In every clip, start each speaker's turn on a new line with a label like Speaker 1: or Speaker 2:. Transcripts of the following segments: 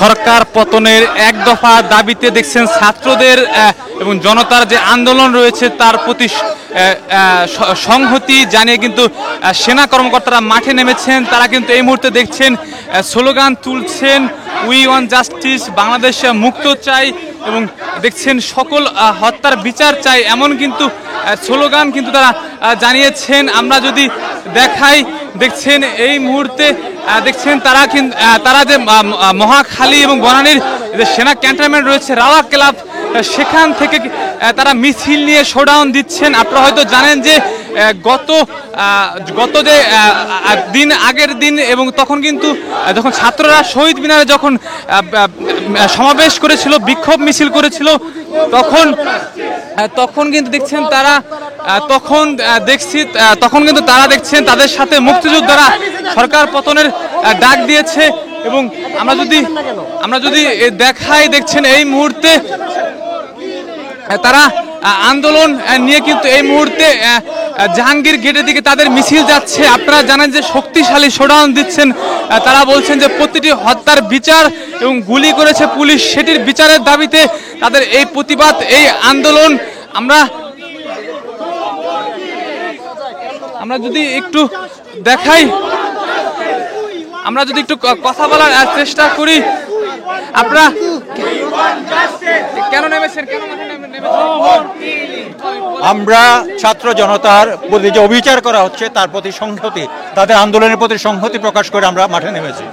Speaker 1: সরকার পতনের এক দফা দাবিতে দেখছেন ছাত্রদের এবং জনতার যে আন্দোলন রয়েছে তার প্রতি সংহতি জানিয়ে কিন্তু সেনা কর্মকর্তারা মাঠে নেমেছেন। তারা কিন্তু এই মুহূর্তে দেখছেন স্লোগান তুলছেন, উই ওয়ান্ট জাস্টিস, বাংলাদেশ মুক্ত চাই, এবং দেখছেন সকল হত্যার বিচার চাই, এমন কিন্তু স্লোগান কিন্তু তারা জানিয়েছেন। আমরা যদি দেখাই, দেখছেন এই মুহূর্তে দেখছেন তারা যে মহাখালী এবং বনানীর যে সেনা ক্যান্টনমেন্ট রয়েছে রাওয়া ক্লাব, সেখান থেকে তারা মিছিল নিয়ে শোডাউন দিচ্ছেন। আপনারা হয়তো জানেন যে গত যে দিন আগের দিন এবং তখন কিন্তু যখন ছাত্ররা শহীদ মিনারে যখন সমাবেশ করেছিল, বিক্ষোভ মিছিল করেছিল, তখন কিন্তু দেখছেন তারা তখন কিন্তু তারা দেখছেন তাদের সাথে মুক্তিযোদ্ধারা সরকার পতনের ডাক দিয়েছে। এবং আমরা যদি দেখাই, দেখছেন এই মুহূর্তে তারা আন্দোলন নিয়ে কিন্তু এই মুহূর্তে জাহাঙ্গীর গেটের দিকে তাদের মিছিল যাচ্ছে। আপনারা জানেন যে শক্তিশালী শোডাউন দিচ্ছেন। তারা বলছেন যে প্রতিটি হত্যার বিচার এবং গুলি করেছে পুলিশ, সেটির বিচারের দাবিতে তাদের এই প্রতিবাদ, এই আন্দোলন। আমরা যদি একটু দেখাই, আমরা যদি একটু কথা বলার চেষ্টা করি, আপনারা কেন নেমেছেন?
Speaker 2: আমরা ছাত্র জনতার প্রতি যে অবিচার করা হচ্ছে তার প্রতি সংহতি, তাদের আন্দোলনের প্রতি সংহতি প্রকাশ করে আমরা মাঠে নেমেছি।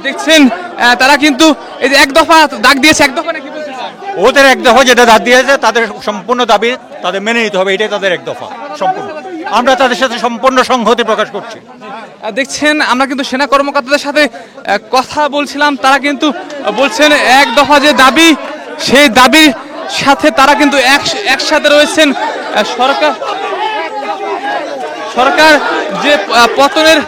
Speaker 1: দেখছেন তারা কিন্তু এই যে এক দফা ডাক দিয়েছে, এক দফা নাকি
Speaker 2: ওদের এক দফা যেটা ডাক দিয়েছে তাদের সম্পূর্ণ দাবি তাদের মেনে নিতে হবে, এটাই তাদের এক দফা সম্পূর্ণ। আমরা তাদের সাথে সম্পূর্ণ সংহতি প্রকাশ করছি।
Speaker 1: দেখছেন আমরা কিন্তু সেনা কর্মকর্তাদের সাথে কথা বলছিলাম, তারা কিন্তু বলছেন এক দফা যে দাবি, সেই দাবির সাথে তারা কিন্তু একসাথে রয়েছেন। সরকার যে পতনের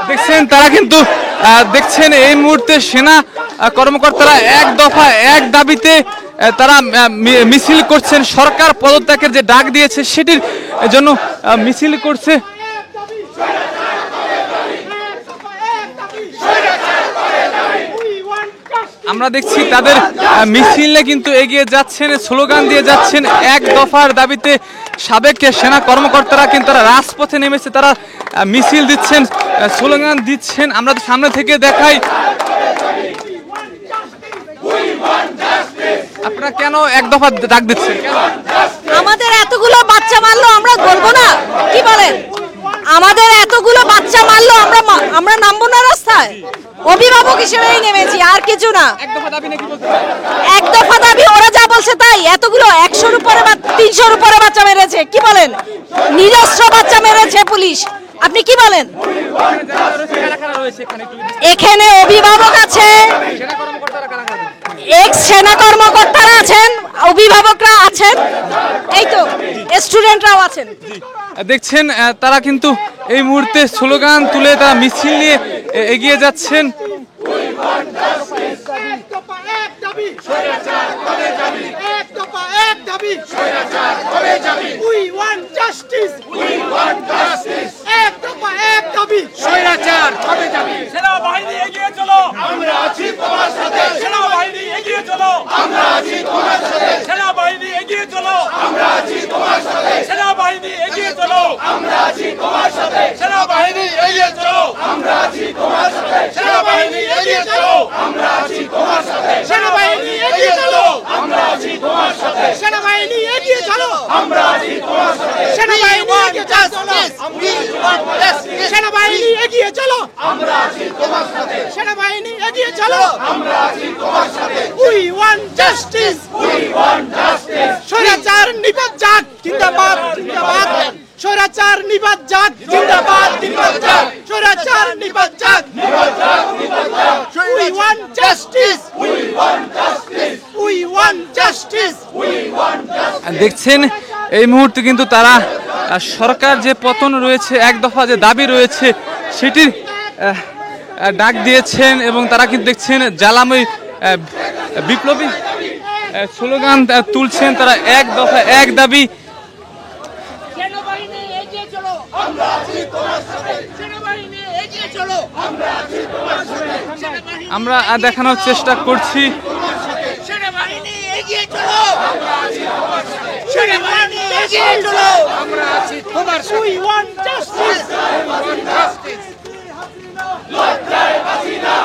Speaker 1: দেখছেন তারা কিন্তু দেখছেন এই মুহূর্তে সেনা কর্মকর্তারা এক দফা এক দাবিতে তারা মিছিল করছেন। সরকার পদত্যাগের যে ডাক দিয়েছে সেটির জন্য মিছিল করছে। আমরা দেখছি তাদের মিছিলে কিন্তু এগিয়ে যাচ্ছেন, স্লোগান দিয়ে যাচ্ছেন এক দফার দাবিতে। সাবেক সেনা কর্মকর্তারা কিন্তু তারা রাজপথে নেমেছে, তারা মিছিল দিচ্ছেন, স্লোগান দিচ্ছেন। আমরা সামনে থেকে দেখাই, আপনারা কেন এক দফা ডাক দিচ্ছেন?
Speaker 3: আমাদের এতগুলো বাচ্চা মারলো, আমরা বলবো না? কি বলেন? আমাদের এতগুলো বাচ্চা মারলো, আমরা নামবো না রাস্তায়? অভিভাবক হিসেবেই নেমেছি, আর কিছু না। এক দফা দাবি, ওরা যা বলছে তাই। এতগুলো 100-র উপরে বা 300-র উপরে বাচ্চা মেরেছে, কি বলেন? নিরস্ত্র বাচ্চা মেরেছে পুলিশ, আপনি কি বলেন? এখানে অভিভাবক আছে, এক্স সেনা কর্মকর্তারা আছেন, অভিভাবকরা আছেন, এই তো স্টুডেন্টরাও আছেন।
Speaker 1: দেখছেন তারা কিন্তু এই মুহূর্তে স্লোগান তুলে তারা মিছিল নিয়ে এগিয়ে যাচ্ছেন।
Speaker 4: সেনাবাহিনী এগিয়ে চলো, আমরা আছি তোমার সাথে। সেনাবাহিনী এগিয়ে চলো, আমরা আছি তোমার সাথে। সেনাবাহিনী এগিয়ে চলো, আমরা আছি তোমার সাথে। সেনাবাহিনী এগিয়ে চলো, আমরা আছি তোমার সাথে। সেনাবাহিনী এগিয়ে চলো, আমরা আছি তোমার সাথে। সেনাবাহিনী এগিয়ে চলো, আমরা আছি তোমার সাথে। সেনাবাহিনী এগিয়ে চলো, আমরা আছি তোমার সাথে। সেনাবাহিনী এগিয়ে চলো, আমরা আছি তোমার সাথে। সেনাবাহিনী সেনাবাহিনী এগিয়ে চলো, আমরা আছি তোমার সাথে। সেনাবাহিনী এগিয়ে চলো, আমরা আছি তোমার সাথে। We want justice, we want justice. স্বৈরাচার নিপাত যাক, জিন্দাবাদ জিন্দাবাদ। স্বৈরাচার নিপাত যাক, জিন্দাবাদ জিন্দাবাদ। স্বৈরাচার নিপাত যাক, নিপাত যাক, নিপাত যাক। We want justice, we want justice. We want justice, we want justice.
Speaker 1: দেখছেন এই মুহূর্তে কিন্তু তারা সরকার যে পতন রয়েছে, এক দফা যে দাবি রয়েছে সেটির ডাক দিয়েছেন। এবং তারা কিন্তু দেখছেন জ্বালাময় বিপ্লবী স্লোগান তুলছেন তারা, এক দফা এক দাবি।
Speaker 4: সেনাবাহিনী এগিয়ে চলো, আমরা আছি তোমার সাথে। সেনাবাহিনী এগিয়ে চলো, আমরা আছি তোমার সাথে।
Speaker 1: আমরা দেখানোর চেষ্টা করছি।
Speaker 4: সেনাবাহিনী এগিয়ে চলো, আমরা আছি তোমার সাথে। সেনাবাহিনী এগিয়ে চলো, আমরা আছি তোমার সাথে। We want justice, we want justice. লজ্জায় বাঁচি না,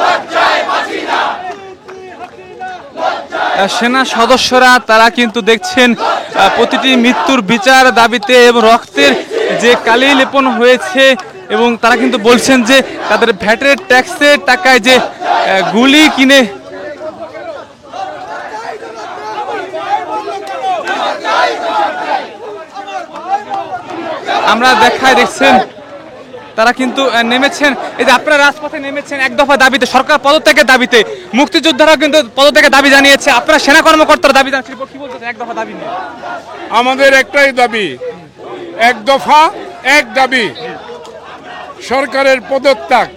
Speaker 4: লজ্জায় বাঁচি না।
Speaker 1: সেনা সদস্যরা তারা কিন্তু দেখছেন প্রতিটি মৃত্যুর বিচার দাবিতে এবং রক্তের যে কালি লেপন হয়েছে, এবং তারা কিন্তু বলছেন যে তাদের ভ্যাটের ট্যাক্সের টাকায় যে গুলি কিনে আমরা দেখছেন তারা কিন্তু নেমেছেন। এই যে আপনারা রাজপথে নেমেছেন এক দফা দাবিতে, সরকার পদত্যাগের দাবিতে, মুক্তিযোদ্ধারা কিন্তু পদত্যাগের দাবি জানিয়েছে, আপনারা সেনা কর্মকর্তারা দাবি জানাচ্ছেন, কি বলতেছেন এক দফা দাবি নিয়ে?
Speaker 5: আমাদের একটাই দাবি, এক দফা এক দাবি, সরকারের পদত্যাগ,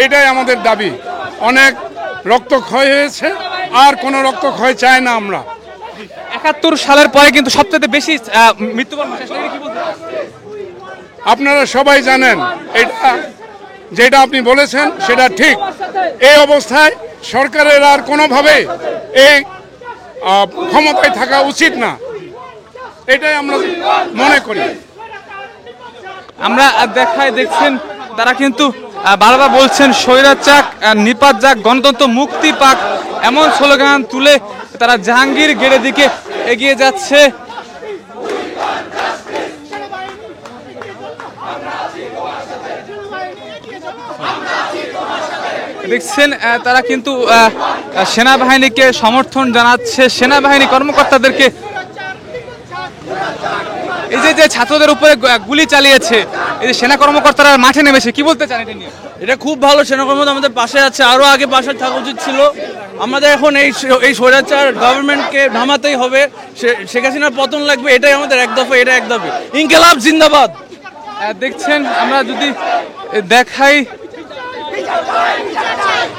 Speaker 5: এটাই আমাদের দাবি। অনেক রক্তক্ষয় হয়েছে, আর কোনো রক্তক্ষয় চাই না আমরা।
Speaker 1: ৭১ সালের পরে কিন্তু সবচেয়ে বেশি মৃত্যুবরণ হয়েছে, কি বলতে?
Speaker 5: আপনারা সবাই জানেন এটা, যেটা আপনি বলেছেন সেটা ঠিক। এই অবস্থায় সরকারের আর কোনোভাবে এই ক্ষমতায় থাকা উচিত না, এটাই আমরা মনে করি।
Speaker 1: আমরা দেখছেন তারা কিন্তু বারবার বলছেন স্বৈরাচার নিপাত যাক, গণতন্ত্র মুক্তি পাক, এমন স্লোগান তুলে তারা জাহাঙ্গীর গেটের দিকে এগিয়ে যাচ্ছে। দেখছেন তারা কিন্তু সেনাবাহিনীকে সমর্থন জানাচ্ছে, সেনাবাহিনী কর্মকর্তাদেরকে। এই যে ছাত্রদের উপরে গুলি চালিয়েছে, এই যে সেনা কর্মকর্তারা মাঠে নেমেছে, কি বলতে চান এটা নিয়ে?
Speaker 6: এটা খুব ভালো, সেনা কর্মকর্তা আমাদের পাশে আছে, আরো আগে পাশে থাকা উচিত ছিল। আমাদের এখন এই স্বৈরাচার গভর্নমেন্টকে নামাতেই হবে, শেখ হাসিনার পতন লাগবে, এটাই আমাদের এক দফা, এটা এক দাবি। ইনকিলাব জিন্দাবাদ।
Speaker 1: দেখছেন আমরা যদি দেখাই,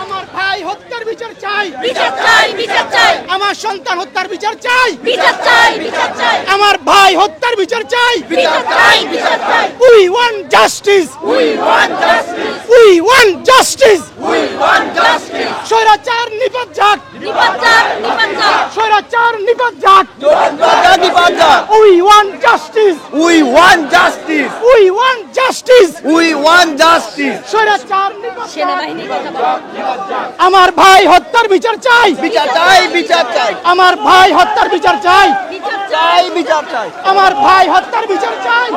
Speaker 7: আমার ভাই হত্যার বিচার চাই,
Speaker 3: বিচার চাই, বিচার চাই,
Speaker 7: আমার সন্তান হত্যার বিচার চাই,
Speaker 3: বিচার চাই, বিচার চাই,
Speaker 7: আমার ভাই হত্যার বিচার চাই,
Speaker 3: বিচার চাই, বিচার চাই।
Speaker 7: We want justice,
Speaker 3: We want justice,
Speaker 7: we want justice.
Speaker 3: we want justice.
Speaker 7: স্বৈরাচার নিপাত যাক,
Speaker 3: নিপাত যাক, নিপাত যাক।
Speaker 7: স্বৈরাচার নিপাত যাক। We want justice,
Speaker 6: We want justice.
Speaker 7: we want justice.
Speaker 6: We want justice.
Speaker 7: স্বৈরাচার নিপাত যাক।
Speaker 3: সেনাবাহিনী কথা বলো।
Speaker 7: আমার ভাই হত্যার বিচার চাই,
Speaker 6: বিচার চাই, বিচার চাই,
Speaker 7: আমার ভাই হত্যার বিচার চাই,
Speaker 3: বিচার চাই,
Speaker 6: বিচার চাই।
Speaker 7: আমার ভাই হত্যার বিচার চাই।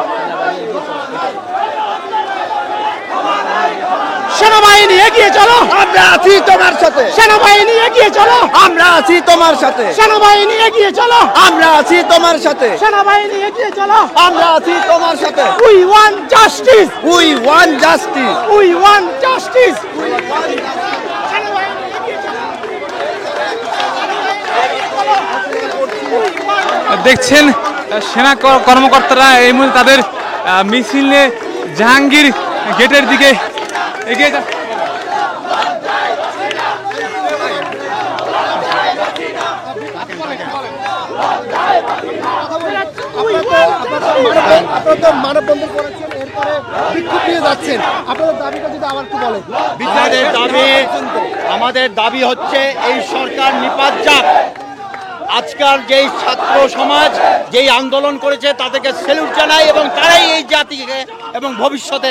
Speaker 7: সেনাবাহিনী এগিয়ে চলো,
Speaker 6: আমরা আছি তোমার সাথে,
Speaker 7: সেনাবাহিনী এগিয়ে চলো,
Speaker 6: আমরা আছি তোমার সাথে,
Speaker 7: সেনাবাহিনী এগিয়ে চলো,
Speaker 6: আমরা আছি তোমার সাথে,
Speaker 7: সেনাবাহিনী এগিয়ে চলো।
Speaker 6: আমরা আছি তোমার সাথে।
Speaker 7: We want justice,
Speaker 6: We want justice.
Speaker 7: we want justice.
Speaker 1: দেখছেন সেনা কর্মকর্তারা এই মুহূর্তে তাদের মিছিল নিয়ে জাহাঙ্গীর গেটের দিকে এগিয়ে যাচ্ছে।
Speaker 7: মানববন্ধন করেছেন, এরপরে বিক্ষোভ নিয়ে যাচ্ছেন, আপনাদের দাবিটা যদি আবার একটু বলেন।
Speaker 2: আমাদের দাবি হচ্ছে এই সরকার নিপাত যাক। আজকাল যেই ছাত্র সমাজ যেই আন্দোলন করেছে তাদেরকে স্যালুট জানাই, এবং তারাই এই জাতিকে এবং ভবিষ্যতে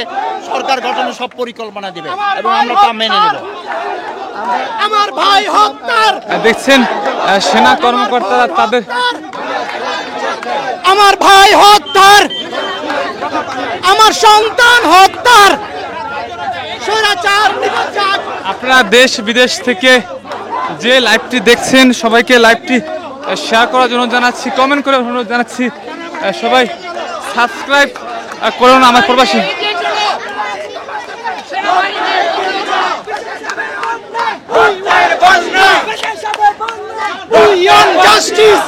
Speaker 2: সরকার গঠনের সব পরিকল্পনা দিবে, এবং আমরা তা মেনে নেব।
Speaker 7: আমার ভাই হত্যার,
Speaker 1: দেখছেন সেনা কর্মকর্তারা তাদের,
Speaker 7: আমার ভাই হত্যার, আমার সন্তান হত্যার, স্বৈরাচার নিপাত যাক।
Speaker 1: আপনারা দেশ বিদেশ থেকে যে লাইভটি দেখছেন সবাইকে লাইভটি শেয়ার করার জন্য জানাচ্ছি, কমেন্ট করে অনুরোধ জানাচ্ছি, সবাই সাবস্ক্রাইব করুন আমার প্রবাসী।
Speaker 7: We want justice.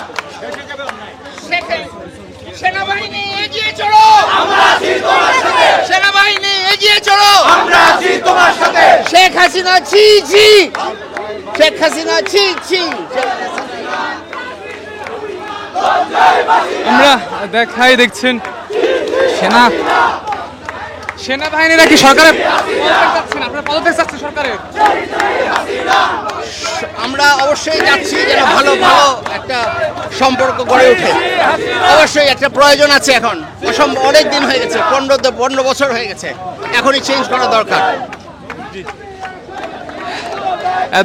Speaker 4: সেনাবাহিনী এগিয়ে চলো, আমরা আছি তোমার সাথে। সেনাবাহিনী এগিয়ে চলো, আমরা আছি তোমার সাথে। শেখ হাসিনা জি জি,
Speaker 2: শেখ হাসিনা ছি ছি।
Speaker 1: আমরা দেখছেন সেনাবাহিনীরা কি সরকারের আপনারা পদত্যাগ চাচ্ছেন সরকারের?
Speaker 2: আমরা অবশ্যই যাচ্ছি যেন ভালো ভালো একটা সম্পর্ক গড়ে ওঠে। অবশ্যই একটা প্রয়োজন আছে এখন, অনেক দিন হয়ে গেছে, 15 বছর হয়ে গেছে, এখনই চেঞ্জ করা দরকার।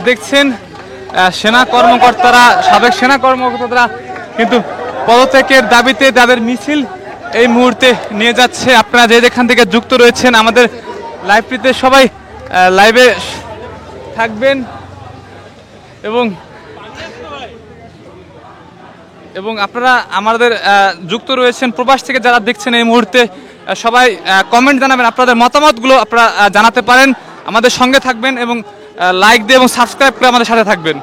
Speaker 1: দেখছেন সাবেক সেনা কর্মকর্তারা কিন্তু পদত্যাগের দাবিতে তাদের মিছিল এই মুহূর্তে নিয়ে যাচ্ছে। আপনারা যেখান থেকে যুক্ত রয়েছেন আমাদের লাইভটিতে সবাই লাইভে থাকবেন এবং আপনারা আমাদের যুক্ত রয়েছেন প্রবাস থেকে যারা দেখছেন এই মুহূর্তে সবাই কমেন্ট জানাবেন, আপনাদের মতামতগুলো আপনারা জানাতে পারেন। আমাদের সঙ্গে থাকবেন এবং লাইক দিয়ে এবং সাবস্ক্রাইব করে আমাদের সাথে থাকবেন।